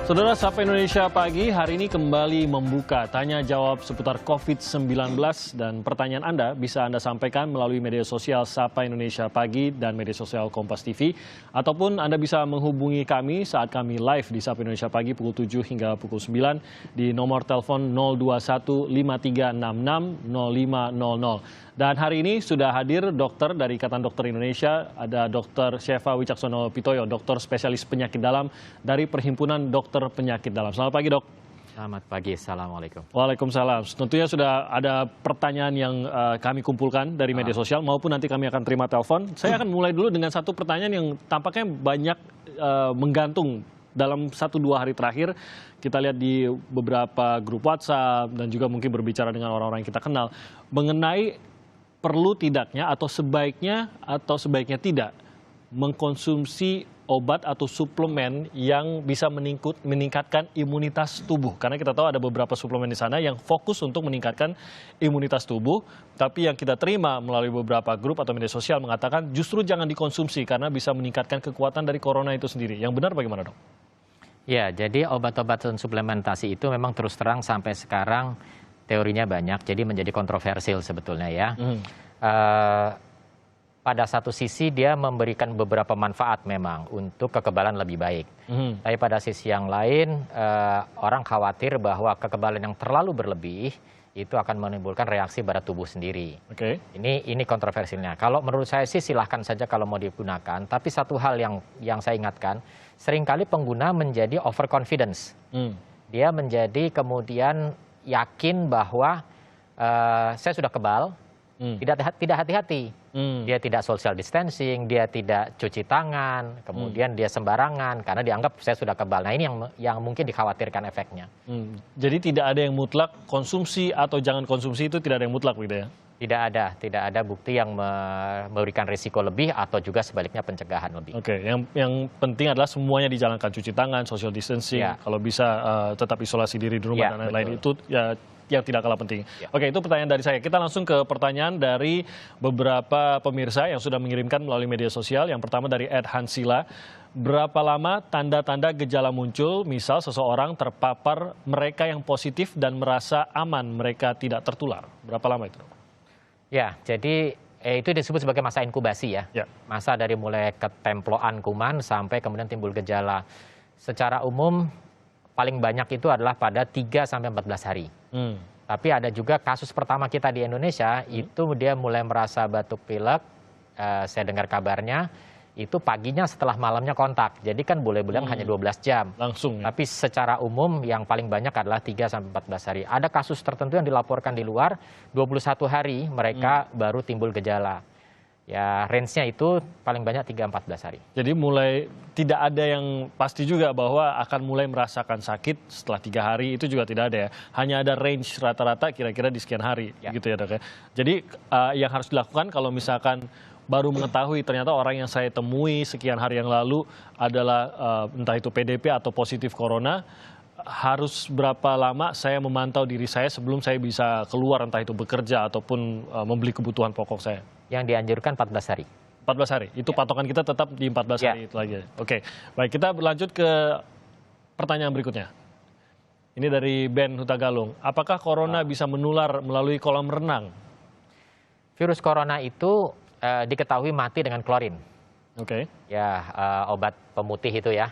Saudara, Sapa Indonesia Pagi hari ini kembali membuka tanya jawab seputar COVID-19 dan pertanyaan Anda bisa Anda sampaikan melalui media sosial Sapa Indonesia Pagi dan media sosial Kompas TV, ataupun Anda bisa menghubungi kami saat kami live di Sapa Indonesia Pagi pukul 7 hingga pukul 9 di nomor telepon 021 5366 0500. Dan hari ini sudah hadir dokter dari Ikatan Dokter Indonesia, ada Dr. Syefa Wicaksono Pitoyo, dokter spesialis penyakit dalam dari Perhimpunan Dokter Penyakit Dalam. Selamat pagi, Dok. Selamat pagi, Assalamualaikum. Waalaikumsalam. Tentunya sudah ada pertanyaan yang kami kumpulkan dari media sosial, maupun nanti kami akan terima telepon. Saya akan mulai dulu dengan satu pertanyaan yang tampaknya banyak menggantung dalam 1-2 hari terakhir. Kita lihat di beberapa grup WhatsApp dan juga mungkin berbicara dengan orang-orang yang kita kenal mengenai perlu tidaknya atau sebaiknya tidak mengkonsumsi obat atau suplemen yang bisa meningkatkan imunitas tubuh. Karena kita tahu ada beberapa suplemen di sana yang fokus untuk meningkatkan imunitas tubuh, tapi yang kita terima melalui beberapa grup atau media sosial mengatakan justru jangan dikonsumsi karena bisa meningkatkan kekuatan dari corona itu sendiri. Yang benar bagaimana, Dok? Ya, jadi obat-obatan suplementasi itu memang terus terang sampai sekarang teorinya banyak, jadi menjadi kontroversial sebetulnya ya. Pada satu sisi dia memberikan beberapa manfaat memang untuk kekebalan lebih baik. Tapi pada sisi yang lain orang khawatir bahwa kekebalan yang terlalu berlebih itu akan menimbulkan reaksi pada tubuh sendiri. Ini kontroversialnya. Kalau menurut saya sih silahkan saja kalau mau digunakan. Tapi satu hal yang saya ingatkan, seringkali pengguna menjadi overconfidence. Dia menjadi kemudian yakin bahwa saya sudah kebal, tidak hati-hati. Dia tidak social distancing, dia tidak cuci tangan, kemudian dia sembarangan karena dianggap saya sudah kebal. Nah, ini yang mungkin dikhawatirkan efeknya. Jadi tidak ada yang mutlak konsumsi atau jangan konsumsi, itu tidak ada yang mutlak gitu ya? Tidak ada bukti yang memberikan risiko lebih atau juga sebaliknya pencegahan lebih. Oke, yang penting adalah semuanya dijalankan, cuci tangan, social distancing, kalau bisa tetap isolasi diri di rumah dan lain-lain, itu ya yang tidak kalah penting. Oke, itu pertanyaan dari saya. Kita langsung ke pertanyaan dari beberapa pemirsa yang sudah mengirimkan melalui media sosial. Yang pertama dari Ed Hansila. Berapa lama tanda-tanda gejala muncul, misal seseorang terpapar, mereka yang positif dan merasa aman, mereka tidak tertular? Berapa lama itu? Ya, jadi itu disebut sebagai masa inkubasi ya. Masa dari mulai ketemploan kuman sampai kemudian timbul gejala. Secara umum paling banyak itu adalah pada 3-14 hari. Tapi ada juga kasus pertama kita di Indonesia, itu dia mulai merasa batuk pilek, saya dengar kabarnya, itu paginya setelah malamnya kontak. Jadi kan boleh-boleh hanya 12 jam. Langsung ya? Tapi secara umum yang paling banyak adalah 3-14 hari. Ada kasus tertentu yang dilaporkan di luar, 21 hari mereka baru timbul gejala. Ya, range-nya itu paling banyak 3-14 hari. Jadi mulai tidak ada yang pasti juga bahwa akan mulai merasakan sakit setelah 3 hari, itu juga tidak ada ya. Hanya ada range rata-rata kira-kira di sekian hari, gitu ya, Dok ya. Jadi yang harus dilakukan kalau misalkan baru mengetahui ternyata orang yang saya temui sekian hari yang lalu adalah entah itu PDP atau positif corona, harus berapa lama saya memantau diri saya sebelum saya bisa keluar, entah itu bekerja ataupun membeli kebutuhan pokok saya? Yang dianjurkan 14 hari. 14 hari, itu patokan kita tetap di 14 hari itu lagi. Oke, baik, kita berlanjut ke pertanyaan berikutnya. Ini dari Ben Hutagalung. Apakah corona bisa menular melalui kolam renang? Virus corona itu diketahui mati dengan klorin. Ya, obat pemutih itu ya.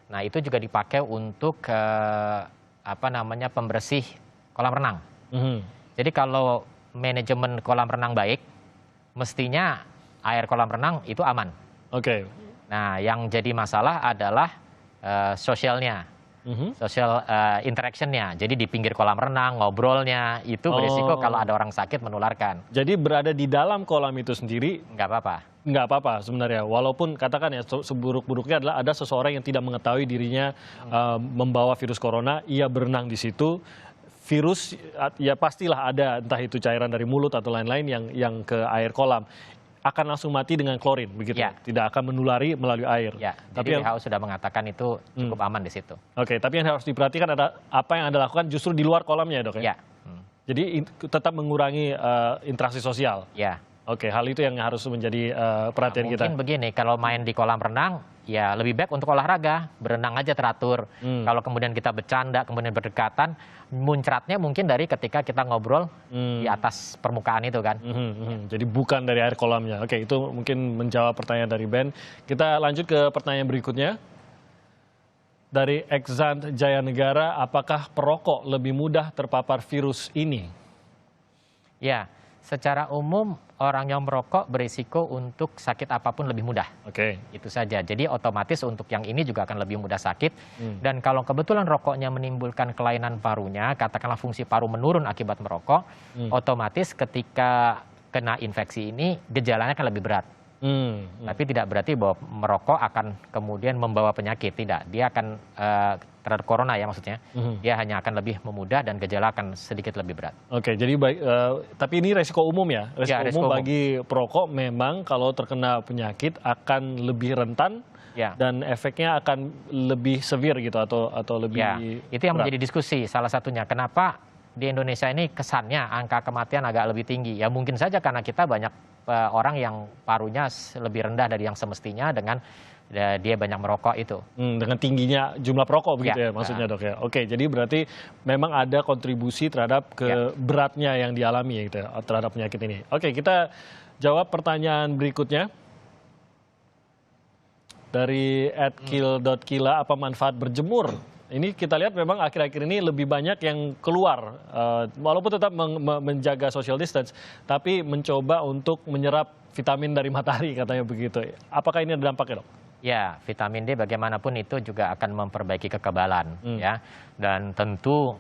Nah, itu juga dipakai untuk pembersih kolam renang. Jadi kalau manajemen kolam renang baik, mestinya air kolam renang itu aman. Nah, yang jadi masalah adalah sosialnya, social interaction-nya. Jadi di pinggir kolam renang, ngobrolnya, itu berisiko kalau ada orang sakit menularkan. Jadi berada di dalam kolam itu sendiri nggak apa-apa. Nggak apa-apa sebenarnya, walaupun katakan ya seburuk-buruknya adalah ada seseorang yang tidak mengetahui dirinya membawa virus corona, ia berenang di situ, virus ya pastilah ada, entah itu cairan dari mulut atau lain-lain yang ke air kolam, akan langsung mati dengan klorin, begitu? Tidak akan menulari melalui air. Tapi WHO sudah mengatakan itu cukup aman di situ. Tapi yang harus diperhatikan ada apa yang Anda lakukan justru di luar kolamnya, Dok ya? Jadi tetap mengurangi interaksi sosial. Hal itu yang harus menjadi perhatian kita. Mungkin begini, kalau main di kolam renang ya lebih baik untuk olahraga, berenang aja teratur. Kalau kemudian kita bercanda, kemudian berdekatan, muncratnya mungkin dari ketika kita ngobrol di atas permukaan itu kan. Jadi bukan dari air kolamnya. Oke, itu mungkin menjawab pertanyaan dari Ben. Kita lanjut ke pertanyaan berikutnya. Dari Exant Jayanegara, apakah perokok lebih mudah terpapar virus ini? Ya, secara umum orang yang merokok berisiko untuk sakit apapun lebih mudah. Oke. Itu saja. Jadi otomatis untuk yang ini juga akan lebih mudah sakit. Dan kalau kebetulan rokoknya menimbulkan kelainan parunya, katakanlah fungsi paru menurun akibat merokok, otomatis ketika kena infeksi ini gejalanya akan lebih berat. Tapi tidak berarti bahwa merokok akan kemudian membawa penyakit. Tidak, dia akan terhadap corona ya maksudnya. Dia hanya akan lebih memudah dan gejala akan sedikit lebih berat. Oke, jadi tapi ini resiko umum ya? Resiko umum bagi perokok memang kalau terkena penyakit akan lebih rentan dan efeknya akan lebih severe gitu atau lebih itu yang menjadi diskusi salah satunya. Kenapa di Indonesia ini kesannya angka kematian agak lebih tinggi? Ya mungkin saja karena kita banyak orang yang parunya lebih rendah dari yang semestinya dengan dia banyak merokok itu. Dengan tingginya jumlah perokok begitu ya maksudnya dok ya. Oke, jadi berarti memang ada kontribusi terhadap beratnya yang dialami gitu ya, terhadap penyakit ini. Oke, kita jawab pertanyaan berikutnya. Dari @kill.kila, apa manfaat berjemur? Ini kita lihat memang akhir-akhir ini lebih banyak yang keluar, walaupun tetap menjaga social distance, tapi mencoba untuk menyerap vitamin dari matahari katanya begitu. Apakah ini ada dampaknya, dok? Ya, vitamin D bagaimanapun itu juga akan memperbaiki kekebalan ya. Dan tentu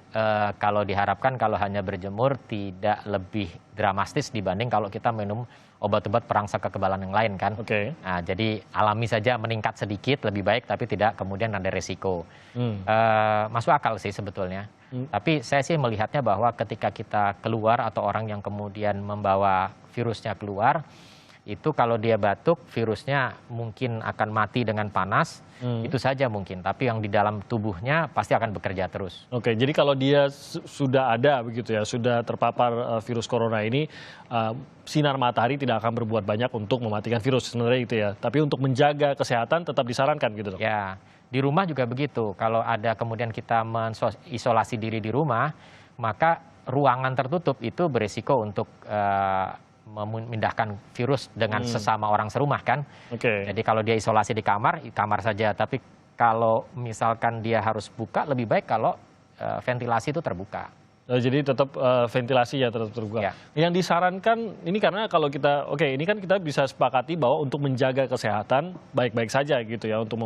kalau diharapkan kalau hanya berjemur tidak lebih dramatis dibanding kalau kita minum obat-obat perangsang kekebalan yang lain kan. Nah, jadi alami saja meningkat sedikit lebih baik tapi tidak kemudian ada resiko. Masuk akal sih sebetulnya. Tapi saya sih melihatnya bahwa ketika kita keluar atau orang yang kemudian membawa virusnya keluar, itu kalau dia batuk virusnya mungkin akan mati dengan panas, itu saja mungkin. Tapi yang di dalam tubuhnya pasti akan bekerja terus. Oke, jadi kalau dia sudah ada begitu ya, sudah terpapar virus corona ini, sinar matahari tidak akan berbuat banyak untuk mematikan virus sebenarnya itu ya. Tapi untuk menjaga kesehatan tetap disarankan gitu dok? Ya, di rumah juga begitu. Kalau ada kemudian kita mengisolasi diri di rumah, maka ruangan tertutup itu berisiko untuk memindahkan virus dengan sesama orang serumah kan. Jadi kalau dia isolasi di kamar saja. Tapi kalau misalkan dia harus buka, lebih baik kalau ventilasi itu terbuka. Jadi tetap ventilasi ya tetap terbuka. Yang disarankan ini karena kalau kita, ini kan kita bisa sepakati bahwa untuk menjaga kesehatan baik-baik saja gitu ya untuk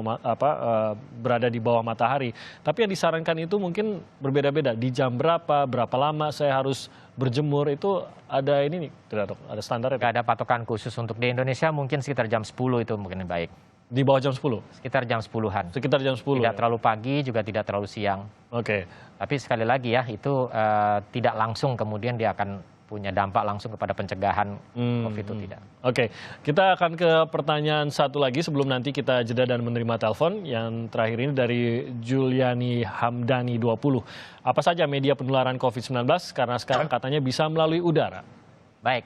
berada di bawah matahari. Tapi yang disarankan itu mungkin berbeda-beda. Di jam berapa lama saya harus berjemur itu ada ini nih, tidak dok? Ada standar? Tidak ada patokan khusus untuk di Indonesia mungkin sekitar jam 10 itu mungkin baik. Di bawah jam 10? Sekitar jam 10-an. Sekitar jam 10? Tidak terlalu pagi, juga tidak terlalu siang. Tapi sekali lagi ya, itu tidak langsung kemudian dia akan punya dampak langsung kepada pencegahan COVID itu tidak. Kita akan ke pertanyaan satu lagi sebelum nanti kita jeda dan menerima telepon. Yang terakhir ini dari Juliani Hamdani 20. Apa saja media penularan COVID-19 karena sekarang katanya bisa melalui udara? Baik.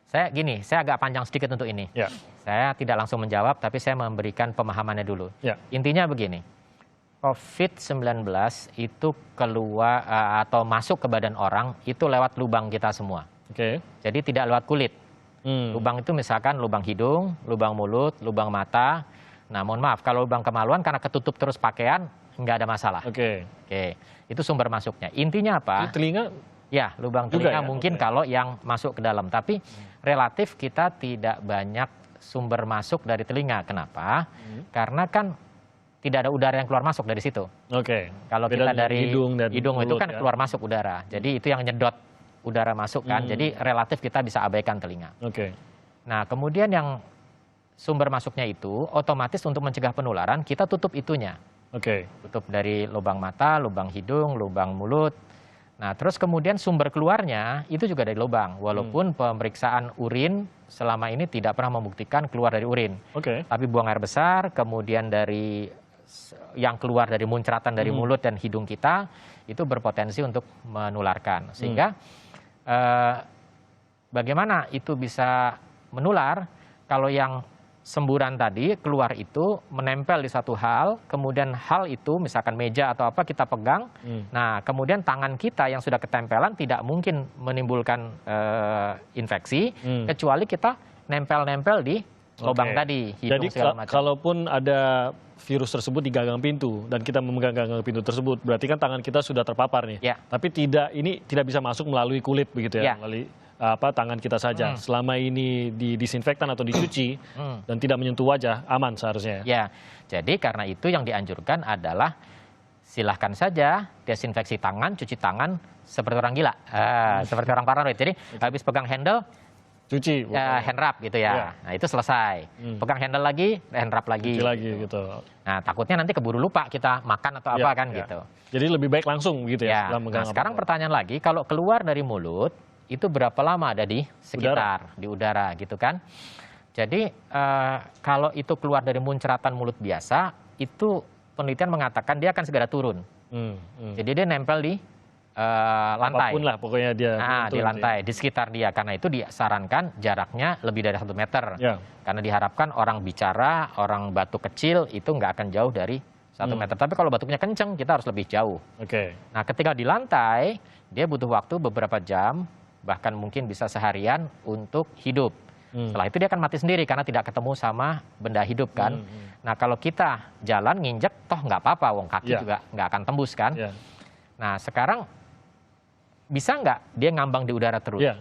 Saya agak panjang sedikit untuk ini. Saya tidak langsung menjawab, tapi saya memberikan pemahamannya dulu. Intinya begini, COVID-19 itu keluar atau masuk ke badan orang itu lewat lubang kita semua. Jadi tidak lewat kulit. Lubang itu misalkan lubang hidung, lubang mulut, lubang mata. Nah mohon maaf, kalau lubang kemaluan karena ketutup terus pakaian, nggak ada masalah. Itu sumber masuknya. Intinya apa? Di telinga? Ya, lubang telinga mungkin kalau yang masuk ke dalam. Tapi relatif kita tidak banyak sumber masuk dari telinga. Kenapa? Karena kan tidak ada udara yang keluar masuk dari situ. Kalau kita dari hidung itu kan keluar masuk udara. Jadi itu yang nyedot udara masuk kan. Jadi relatif kita bisa abaikan telinga. Nah kemudian yang sumber masuknya itu otomatis untuk mencegah penularan kita tutup itunya. Tutup dari lubang mata, lubang hidung, lubang mulut. Nah, terus kemudian sumber keluarnya itu juga dari lubang. Walaupun pemeriksaan urin selama ini tidak pernah membuktikan keluar dari urin. Tapi buang air besar, kemudian dari yang keluar dari muncratan dari mulut dan hidung kita, itu berpotensi untuk menularkan. Sehingga bagaimana itu bisa menular kalau yang semburan tadi keluar itu menempel di satu hal, kemudian hal itu misalkan meja atau apa kita pegang, nah kemudian tangan kita yang sudah ketempelan tidak mungkin menimbulkan infeksi, kecuali kita nempel-nempel di lubang tadi, hidung Jadi segala macam. kalaupun ada virus tersebut di gagang pintu dan kita memegang gagang pintu tersebut, berarti kan tangan kita sudah terpapar nih. Ya. Tapi ini tidak bisa masuk melalui kulit begitu ya, Ya. melalui tangan kita saja. Selama ini didisinfektan atau dicuci dan tidak menyentuh wajah, aman seharusnya. Ya, jadi karena itu yang dianjurkan adalah silahkan saja desinfeksi tangan, cuci tangan seperti orang gila, seperti orang paranoid. Jadi habis pegang handle, Cuci. hand rub gitu ya. Ya. Nah itu selesai. Pegang handle lagi, hand rub lagi. Cuci lagi gitu. Nah takutnya nanti keburu lupa kita makan atau apa kan gitu. Jadi lebih baik langsung begitu ya. Ya. setelah megang Nah sekarang apa-apa. pertanyaan lagi, kalau keluar dari mulut itu berapa lama ada di sekitar di udara gitu kan? Jadi kalau itu keluar dari munceratan mulut biasa, itu penelitian mengatakan dia akan segera turun. Jadi dia nempel di lantai. Apapun lah pokoknya dia. Nah, di lantai, di sekitar dia. Karena itu disarankan jaraknya lebih dari 1 meter. Ya. Karena diharapkan orang bicara, orang batuk kecil itu nggak akan jauh dari 1 meter. Tapi kalau batuknya kenceng, kita harus lebih jauh. Oke. Nah, ketika di lantai, dia butuh waktu beberapa jam, bahkan mungkin bisa seharian untuk hidup. Setelah itu dia akan mati sendiri karena tidak ketemu sama benda hidup kan. Nah, kalau kita jalan nginjek, toh nggak apa-apa, wong kaki juga nggak akan tembus kan. Ya. Nah, sekarang bisa nggak dia ngambang di udara terus? Ya.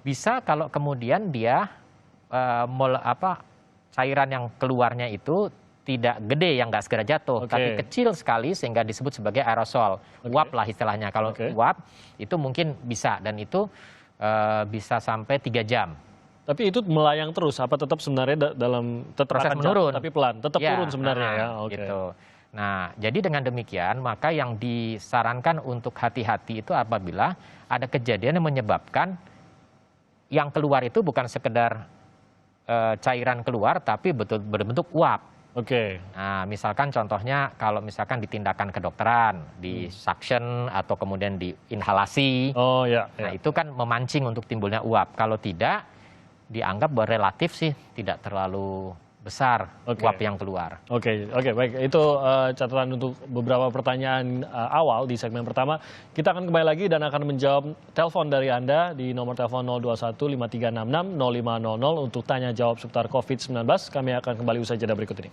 Bisa kalau kemudian dia cairan yang keluarnya itu tidak gede yang nggak segera jatuh, Oke. tapi kecil sekali sehingga disebut sebagai aerosol, uap lah istilahnya. Kalau uap itu mungkin bisa, dan itu bisa sampai 3 jam. Tapi itu melayang terus, apa tetap sebenarnya dalam tetap Proses akan menurun. jatuh, tapi pelan, tetap Ya, turun sebenarnya ya. Oke. Gitu. Nah, jadi dengan demikian maka yang disarankan untuk hati-hati itu apabila ada kejadian yang menyebabkan yang keluar itu bukan sekedar cairan keluar, tapi betul berbentuk uap. Oke. Nah, misalkan contohnya kalau misalkan di tindakan kedokteran, di suction atau kemudian di inhalasi, Oh ya. nah itu kan memancing untuk timbulnya uap. Kalau tidak, dianggap bahwa relatif sih tidak terlalu besar uap yang keluar. Oke, baik. Itu catatan untuk beberapa pertanyaan awal di segmen pertama. Kita akan kembali lagi dan akan menjawab telepon dari Anda di nomor telepon 021 5366 0500 untuk tanya jawab seputar COVID-19. Kami akan kembali usai jeda berikut ini.